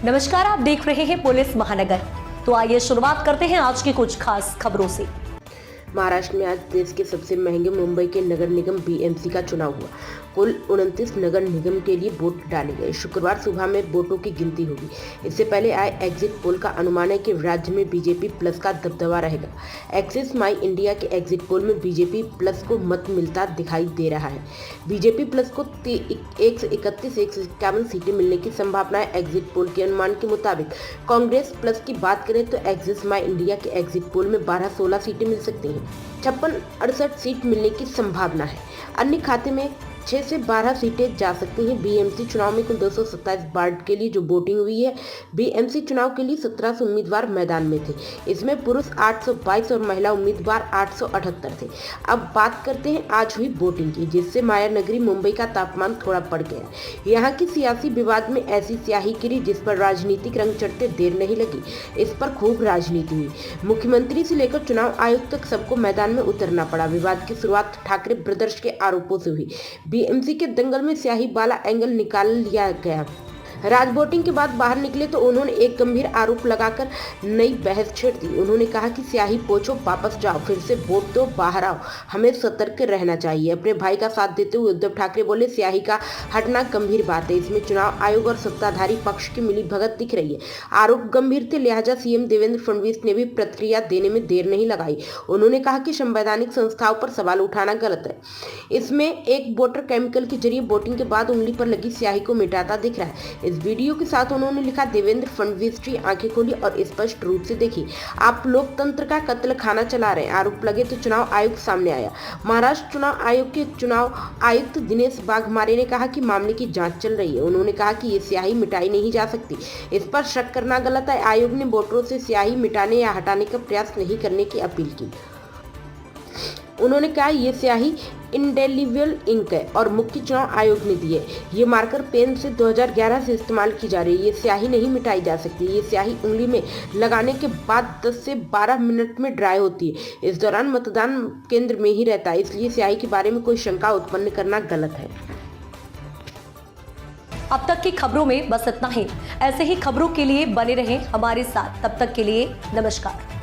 नमस्कार, आप देख रहे हैं पुलिस महानगर। तो आइए शुरुआत करते हैं आज की कुछ खास खबरों से। महाराष्ट्र में आज देश के सबसे महंगे मुंबई के नगर निगम बीएमसी का चुनाव हुआ। कुल 29 नगर निगम के लिए वोट डाले गए। शुक्रवार सुबह में वोटों की गिनती होगी। इससे पहले आए एग्जिट पोल का अनुमान है कि राज्य में बीजेपी प्लस का दबदबा रहेगा। एक्सिस माई इंडिया के एग्जिट पोल में बीजेपी प्लस को मत मिलता दिखाई दे रहा है। बीजेपी प्लस को 131-151 सीटें मिलने की संभावना है। एग्जिट पोल के अनुमान के मुताबिक कांग्रेस प्लस की बात करें तो एक्सिस माई इंडिया के एग्जिट पोल में 12-16 सीटें मिल सकती हैं। 56-68 सीट मिलने की संभावना है। अन्य खाते में 6 से 12 सीटें जा सकती हैं। बीएमसी चुनाव में कुल 227 वार्ड के लिए जो वोटिंग हुई है। बीएमसी चुनाव के लिए 1700 उम्मीदवार मैदान में थे। इसमें पुरुष 822 और महिला उम्मीदवार 878 थे। अब बात करते हैं आज हुई वोटिंग की, जिससे माया नगरी मुंबई का तापमान थोड़ा बढ़ गया। यहाँ की सियासी विवाद में ऐसी स्याही गिरी जिस पर राजनीतिक रंग चढ़ते देर नहीं लगी। इस पर खूब राजनीति हुई। मुख्यमंत्री से लेकर चुनाव आयुक्त तक सबको मैदान में उतरना पड़ा। विवाद की शुरुआत ठाकरे ब्रदर्स के आरोपों से हुई। बीएमसी के दंगल में स्याही वाला एंगल निकाल लिया गया। राज वोटिंग के बाद बाहर निकले तो उन्होंने एक गंभीर आरोप लगाकर नई बहस छेड़ दी। उन्होंने कहा कि स्याही पोछो, वापस जाओ, फिर से वोट दो, बाहर आओ, हमें सतर्क रहना चाहिए। अपने भाई का साथ देते हुए उद्धव ठाकरे बोले, स्याही का हटना गंभीर बात है। इसमें चुनाव आयोग और सत्ताधारी पक्ष की मिलीभगत दिख रही है। आरोप गंभीर थे, लिहाजा सीएम देवेंद्र फडणवीस ने भी प्रतिक्रिया देने में देर नहीं लगाई। उन्होंने कहा कि संवैधानिक संस्थाओं पर सवाल उठाना गलत है। इसमें एक वोटर केमिकल के जरिए वोटिंग के बाद उंगली पर लगी स्याही को मिटाता दिख रहा है। इस वीडियो के साथ उन्होंने लिखा, देवेंद्र फडणवीस जी आंखें खोली और स्पष्ट रूप से देखिए, आप लोकतंत्र का कत्ल खाना चला रहे हैं। आरोप लगे तो चुनाव आयोग सामने आया। महाराष्ट्र चुनाव आयोग के चुनाव आयुक्त दिनेश वाघमारे ने कहा कि मामले की जांच चल रही है। उन्होंने कहा कि ये स्याही मिटाई नहीं जा सकती, इस पर शक करना गलत है। आयोग ने वोटरों से स्याही मिटाने या हटाने का प्रयास नहीं करने की अपील की। उन्होंने कहा, ये स्याही इंडेलिबल इंक है और मुख्य चुनाव आयोग ने दी है। ये मार्कर पेन से 2011 से इस्तेमाल की जा रही है। ये स्याही नहीं मिटाई जा सकती। ये स्याही उंगली में लगाने के बाद 10 से 12 मिनट में ड्राई होती है। इस दौरान मतदान केंद्र में ही रहता है, इसलिए स्याही के बारे में कोई शंका उत्पन्न करना गलत है। अब तक की खबरों में बस इतना ही। ऐसे ही खबरों के लिए बने रहें हमारे साथ। तब तक के लिए नमस्कार।